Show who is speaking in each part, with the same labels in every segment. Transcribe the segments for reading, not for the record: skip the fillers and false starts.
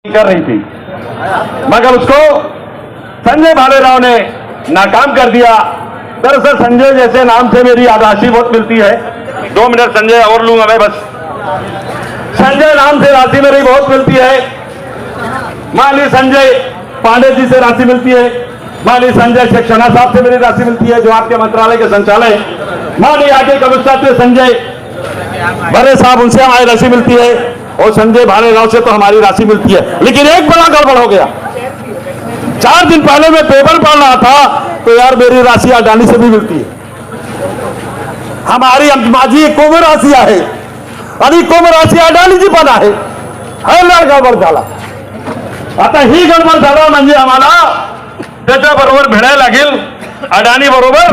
Speaker 1: कर रही थी, मगर उसको संजय भालेराव ने नाकाम कर दिया। दरअसल संजय जैसे नाम से मेरी राशि बहुत मिलती है। 2 मिनट संजय और लूंगा मैं बस। संजय नाम से राशि मेरी बहुत मिलती है। मान ली संजय पांडे जी से राशि मिलती है, मान ली संजय सक्सेना साहब से मेरी राशि मिलती है जो आपके मंत्रालय के संचालक, मान ली आगे कमिश्नर थे संजय भरे साहब, उनसे हमारी राशि मिलती है, और संजय भालेराव से तो हमारी राशि मिलती है। लेकिन एक बड़ा गड़बड़ हो गया। 4 दिन पहले मैं पेपर पढ़ रहा था तो यार मेरी राशि अडानी से भी मिलती है। हमारी माझी कुंभ राशि आहे आणि कुंभ राशि अडानी जी पण आहे। हर गडबड झाला। आता ही गडबड झाला म्हणजे आम्हाला त्याच्याबरोबर भिडायला लागेल अडानी बरोबर।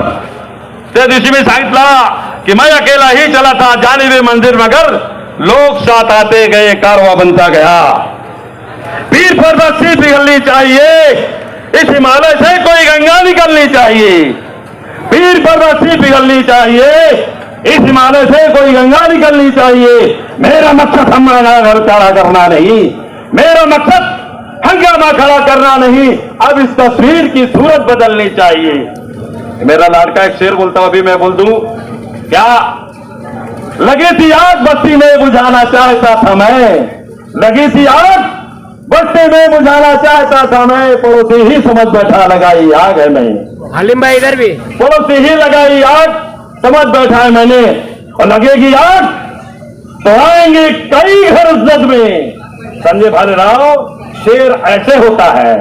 Speaker 1: त्या दिवशी मी सांगितलं कि मैं अकेला ही चला था जानिबे मंदिर मगर लोग साथ आते गए कारवा बनता गया। पीर पर बस्ती पिघलनी चाहिए, इस हिमालय से कोई गंगा निकलनी चाहिए। पीर पर बस्ती पिघलनी चाहिए, इस हिमालय से कोई गंगा निकलनी चाहिए। मेरा मकसद हमारा घर खड़ा करना नहीं, मेरा मकसद हंगामा खड़ा करना नहीं, अब इस तस्वीर की सूरत बदलनी चाहिए। मेरा लाडका एक शेर बोलता हूं, अभी मैं बोल दूं क्या? लगी थी आग बस्ती में बुझाना चाहता था मैं, लगी थी आग बस्ती में बुझाना चाहता था मैं, पड़ोसी ही समझ बैठा लगाई आग है मैं।
Speaker 2: हालिम भाई इधर भी।
Speaker 1: पड़ोसी ही लगाई आग समझ बैठा है मैंने, और लगेगी आग तो आएंगे कई घर जद में। संजय भालेराव शेर ऐसे होता है,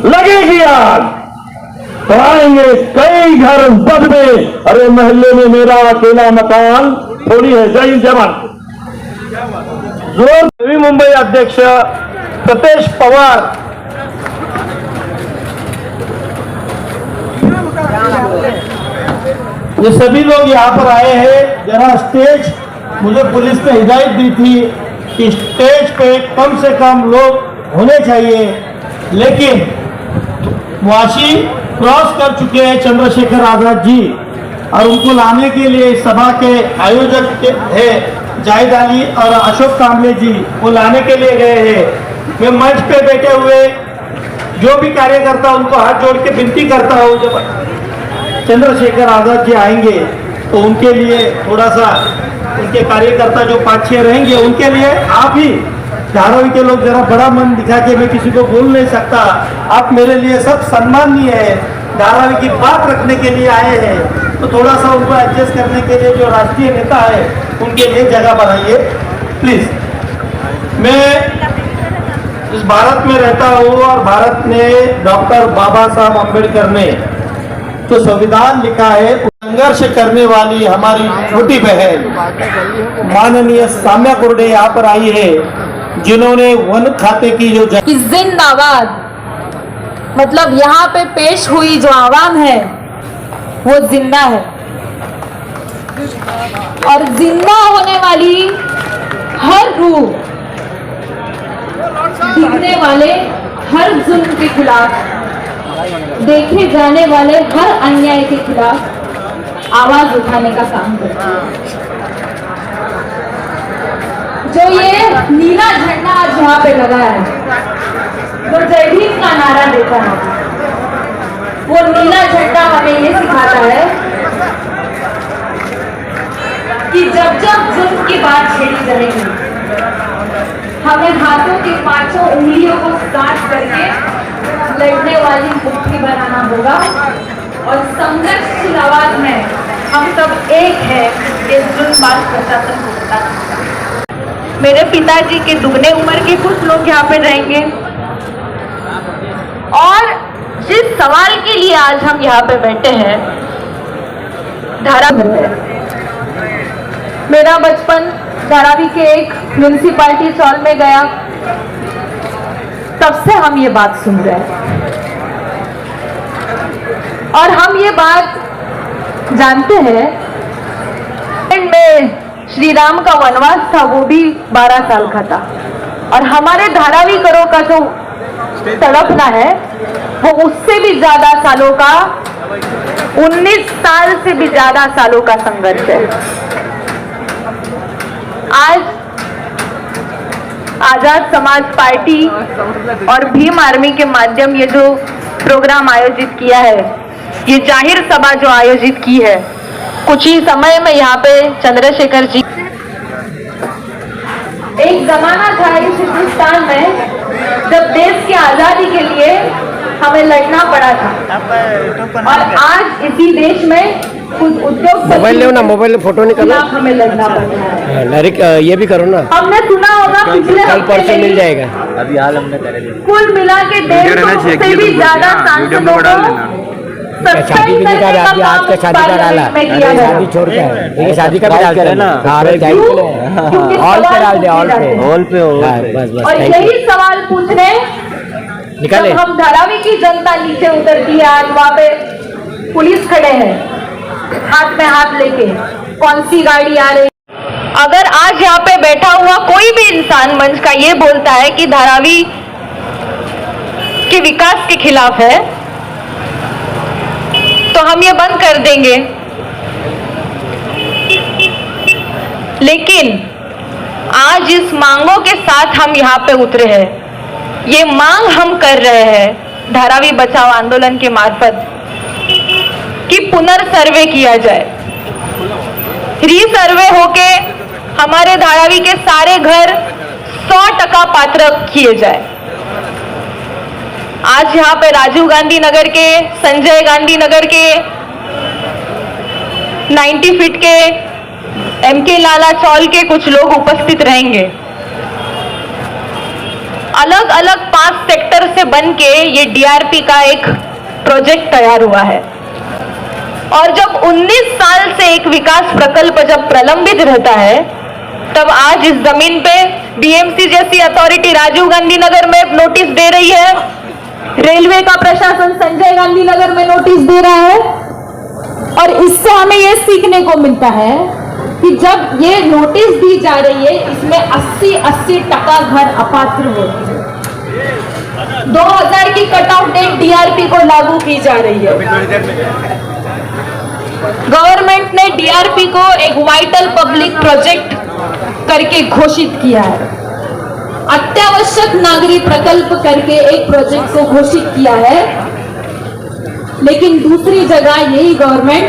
Speaker 1: लगेगी आग तो आएंगे कई घर जद में। अरे महल्ले में मेरा अकेला मकान थोड़ी है। जय हिंद जवान। जोर नवी मुंबई अध्यक्ष सतेश पवार, ये सभी लोग यहाँ पर आए हैं। जरा स्टेज, मुझे पुलिस ने हिदायत दी थी कि स्टेज पे कम से कम लोग होने चाहिए, लेकिन वाशी क्रॉस कर चुके हैं चंद्रशेखर आजाद जी, और उनको लाने के लिए सभा के आयोजक है जाहिद अली और अशोक कांबले जी, वो लाने के लिए गए हैं। मैं मंच पे बैठे हुए जो भी कार्यकर्ता उनको हाथ जोड़ के विनती करता हूँ, जब चंद्रशेखर आजाद जी आएंगे तो उनके लिए थोड़ा सा, उनके कार्यकर्ता जो 5-6 रहेंगे उनके लिए आप ही धारावी के लोग जरा बड़ा मन दिखा के, मैं किसी को बोल नहीं सकता, आप मेरे लिए सब सम्माननीय है, धारावी की बात रखने के लिए आए हैं, तो थोड़ा सा उनको एडजस्ट करने के लिए जो राष्ट्रीय नेता है उनके लिए जगह बनाइए प्लीज। मैं इस भारत में रहता हूँ और भारत ने डॉक्टर बाबा साहब अम्बेडकर ने जो संविधान लिखा है, संघर्ष करने वाली हमारी छोटी बहन माननीय साम्या कुर्डे यहाँ पर आई है, जिन्होंने वन खाते की जो
Speaker 3: जिंदाबाद, मतलब यहाँ पे पेश हुई जो आवाम है वो जिंदा है, और जिंदा होने वाली हर रूह, दिखने वाले हर जुल्म के खिलाफ, देखे जाने वाले हर अन्याय के खिलाफ आवाज उठाने का काम करती है। जो ये नीला झंडा आज यहाँ पे लगा है, जो जय भीम का नारा देता है, वो नीला झंडा हमें ये सिखाता है कि जब जब जुल्म की बात छेड़ी जाएगी, हमें हाथों की 5 उंगलियों को साथ करके लड़ने वाली मुट्ठी बनाना होगा, और संघर्षशील आवाज में हम सब एक है कि जुल्म बात प्रशासन को बता। मेरे पिताजी के दुगने उम्र के कुछ लोग यहाँ पे रहेंगे, और जिस सवाल के लिए आज हम यहाँ पे बैठे हैं, धारावी है। मेरा बचपन धारावी के एक म्यूनिसिपालिटी चौल में गया, तब से हम ये बात सुन रहे हैं, और हम ये बात जानते हैं में श्री राम का वनवास था, वो भी 12 साल का था, और हमारे धारावी करों का जो तड़पना है वो उससे भी ज्यादा सालों का, 19 साल से भी ज्यादा सालों का संघर्ष है। आज
Speaker 2: आजाद समाज पार्टी और भीम आर्मी के माध्यम ये जो प्रोग्राम आयोजित किया है, ये जाहिर सभा जो आयोजित की है, कुछ ही समय में यहाँ पे चंद्रशेखर जी। एक जमाना था इस हिंदुस्तान में जब देश की आजादी के लिए हमें लड़ना पड़ा था, और आज इसी देश में कुछ उद्योग
Speaker 4: मोबाइल लो ना, मोबाइल फोटो निकालो,
Speaker 2: हमें लड़ना पड़ रहा है।
Speaker 4: डायरेक्ट ये भी करो ना,
Speaker 2: हमने सुना होगा पिछले
Speaker 4: कल
Speaker 2: हफ्ते
Speaker 4: परसों
Speaker 2: में
Speaker 4: मिल जाएगा।
Speaker 5: अभी हाल हमने करे थे।
Speaker 2: कुल मिला के 150 से भी ज्यादा सांसदों को
Speaker 4: शादी भी निकाल, अभी आज का शादी का डाला, शादी छोड़ के है, शादी का भी डालते हैं ना, हॉल पे डाल दे, हॉल पे बस बस।
Speaker 2: और यही सवाल पूछने
Speaker 4: निकाले,
Speaker 2: हम धारावी की जनता नीचे उतरती है, आज वहाँ पे पुलिस खड़े हैं हाथ में हाथ लेके, कौन सी गाड़ी आ रही। अगर आज यहाँ पे बैठा हुआ कोई भी इंसान मंच का ये बोलता है कि धारावी के विकास के खिलाफ है, तो हम ये बंद कर देंगे। लेकिन आज इस मांगों के साथ हम यहाँ पे उतरे हैं, ये मांग हम कर रहे हैं धारावी बचाओ आंदोलन के मार्फत कि पुनर्सर्वे किया जाए, रीसर्वे होके हमारे धारावी के सारे घर 100% पात्र किए जाए। आज यहाँ पे राजीव गांधी नगर के, संजय गांधी नगर के, 90 फीट के, MK लाला चौल के कुछ लोग उपस्थित रहेंगे। अलग अलग 5 सेक्टर से बन के ये DRP का एक प्रोजेक्ट तैयार हुआ है, और जब 19 साल से एक विकास प्रकल्प जब प्रलंबित रहता है, तब आज इस जमीन पे BMC जैसी अथॉरिटी राजीव गांधी नगर में नोटिस दे रही है, रेलवे का प्रशासन संजय गांधी नगर में नोटिस दे रहा है। और इससे हमें यह सीखने को मिलता है कि जब ये नोटिस दी जा रही है, इसमें 80% घर अपात्र होते हैं। 2000 की कट ऑफ डेट DRP को लागू की जा रही है। गवर्नमेंट ने DRP को एक वाइटल पब्लिक प्रोजेक्ट करके घोषित किया है, अत्यावश्यक नागरिक प्रकल्प करके एक प्रोजेक्ट को घोषित किया है। लेकिन दूसरी जगह यही गवर्नमेंट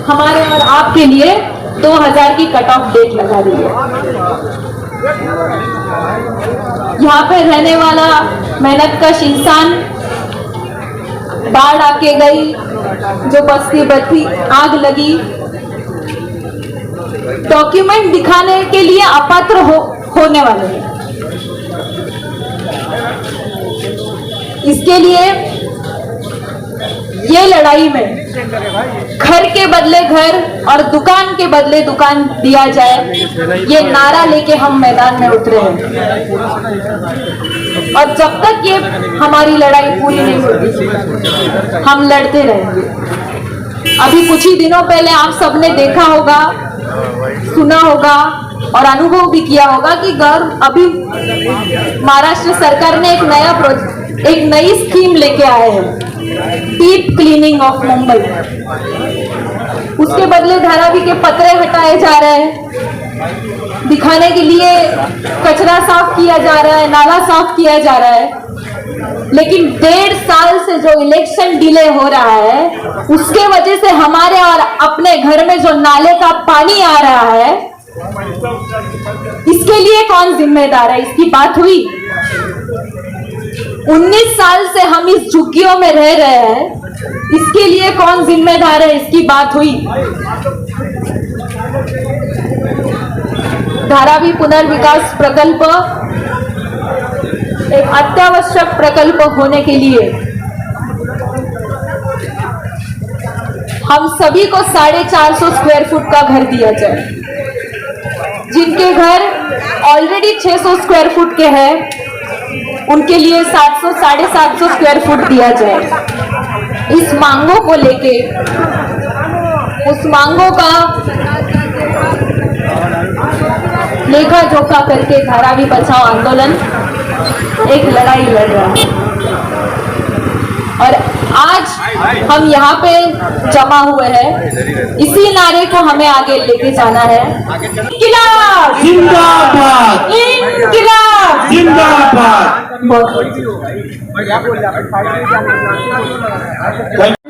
Speaker 2: हमारे और आपके लिए 2000 की कट ऑफ डेट लगा रही है। यहाँ पे रहने वाला मेहनतकश इंसान, बाढ़ आके गई, जो बस्ती बत्ती आग लगी, डॉक्यूमेंट दिखाने के लिए अपात्र होने वाले हैं। इसके लिए ये लड़ाई में घर के बदले घर और दुकान के बदले दुकान दिया जाए, ये नारा लेके हम मैदान में उतरे हैं। और जब तक ये हमारी लड़ाई पूरी नहीं होती, हम लड़ते रहेंगे। अभी कुछ ही दिनों पहले आप सबने देखा होगा, सुना होगा और अनुभव भी किया होगा कि अभी महाराष्ट्र सरकार ने एक नई स्कीम लेके आए हैं, डीप क्लीनिंग ऑफ मुंबई। उसके बदले धारावी के पतरे हटाए जा रहे हैं, दिखाने के लिए कचरा साफ किया जा रहा है, नाला साफ किया जा रहा है। लेकिन 1.5 साल से जो इलेक्शन डिले हो रहा है, उसके वजह से हमारे और अपने घर में जो नाले का पानी आ रहा है, इसके लिए कौन जिम्मेदार है? इसकी बात हुई। 19 साल से हम इस झुग्गियों में रह रहे हैं, इसके लिए कौन जिम्मेदार है? इसकी बात हुई। धारावी पुनर्विकास प्रकल्प एक अत्यावश्यक प्रकल्प होने के लिए हम सभी को 450 स्क्वायर फुट का घर दिया जाए। जिनके घर ऑलरेडी 600 स्क्वायर फुट के हैं, उनके लिए 700 750 स्क्वायर फुट दिया जाए। इस मांगों को लेके, उस मांगों का लेखा जोखा करके धारावी बचाओ आंदोलन एक लड़ाई लड़ रहा है। और आज हम यहाँ पे जमा हुए हैं, इसी नारे को हमें आगे लेके जाना है। इंकिलाब
Speaker 1: जिंदाबाद,
Speaker 2: इंकिलाब
Speaker 1: जिंदाबाद।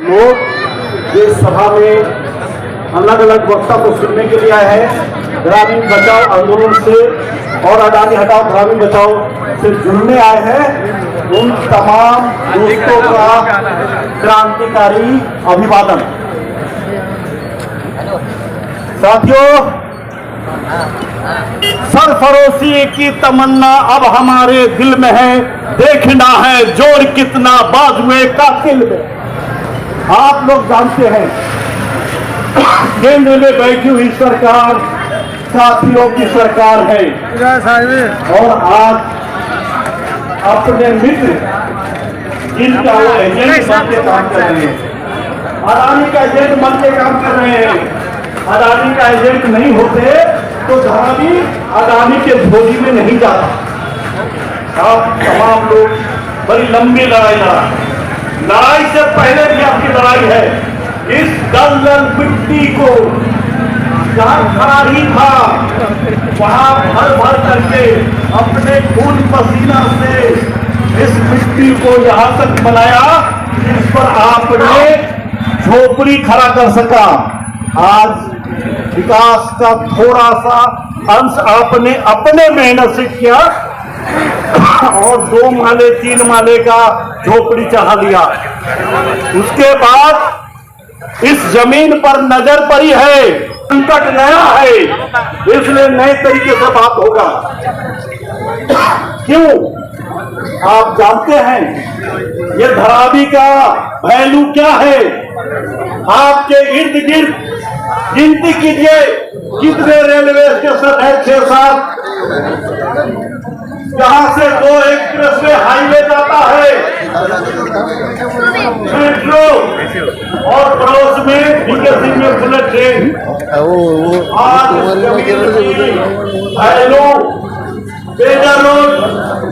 Speaker 1: लोग इस सभा में अलग अलग वक्ता को सुनने के लिए आए हैं। ग्रामीण बचाओ आंदोलन से और अडानी हटाओ ग्रामीण बचाओ से जुड़ने आए हैं। उन तमाम दोस्तों का क्रांतिकारी अभिवादन। साथियों, सरफरोशी की तमन्ना अब हमारे दिल में है, देखना है जोर कितना बाजुए कातिल में। आप लोग जानते हैं केंद्र में बैठी हुई सरकार साथियों की सरकार है और आज अपने मित्र जिनका वो एजेंट बन के काम कर रहे हैं, अडानी का एजेंट बन के काम कर रहे हैं। अडानी का एजेंट नहीं होते तो धरावी अडानी के झोली में नहीं जाता। आप तमाम लोग बड़ी लंबी लड़ाई लड़ाई से पहले भी आपकी लड़ाई है। इस दलदल मिट्टी को जहां खड़ा ही था वहां भर भर करके अपने खून पसीना से इस मिट्टी को यहां तक बनाया जिस पर आपने झोपड़ी खड़ा कर सका। आज विकास का थोड़ा सा अंश आपने अपने मेहनत से किया और 2 माले 3 माले का झोपड़ी चढ़ा लिया। उसके बाद इस जमीन पर नजर पड़ी है, संकट नया है, इसलिए नए तरीके से बात होगा। क्यों? आप जानते हैं ये धरावी का वैल्यू क्या है। आपके इर्द गिर्द गिनती कीजिए कितने रेलवे स्टेशन है, 6-7, जहां से 2 एक्सप्रेसवे हाईवे जाता है, मेट्रो और पड़ोस में बीकेसी में बुलेट ट्रेन। आज बेजर रोड,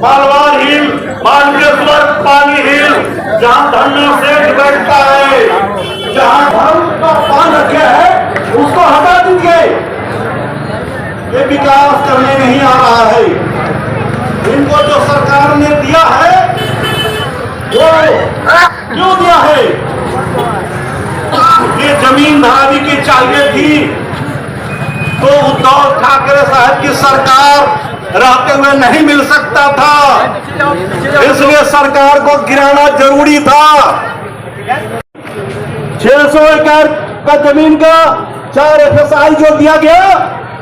Speaker 1: मालवार हिल, मानकेश्वर, पानी हिल, जहां धन्ना सेठ बैठता है, जहां धर्म का पान रखा है उसको हटा दीजिए। ये विकास करने नहीं आ रहा है। इनको जो सरकार ने दिया है वो क्यों दिया है? ये जमीन धरावी की चाहिए थी तो उद्धव ठाकरे साहब की सरकार रहते हुए नहीं मिल सकता था, इसलिए सरकार को गिराना जरूरी था। 600 एकड़ का जमीन का 4 FSI जो दिया गया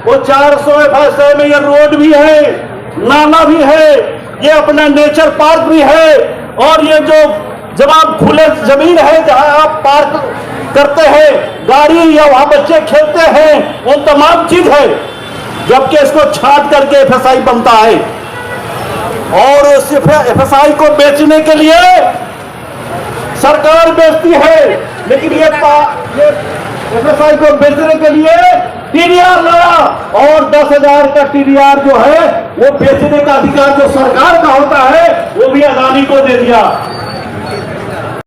Speaker 1: वो 400 FSI में ये रोड भी है, नाला भी है, ये अपना नेचर पार्क भी है और ये जो जब आप खुले जमीन है जहां आप पार्क करते हैं गाड़ी या वहां बच्चे खेलते हैं वो तमाम चीज है, जबकि इसको छाट करके FSI बनता है। और उस FSI को बेचने के लिए सरकार बेचती है, लेकिन ये FSI को बेचने के लिए TDR लगा और 10,000 का TDR जो है वो बेचने का अधिकार जो सरकार का होता है वो भी अडानी को दे दिया।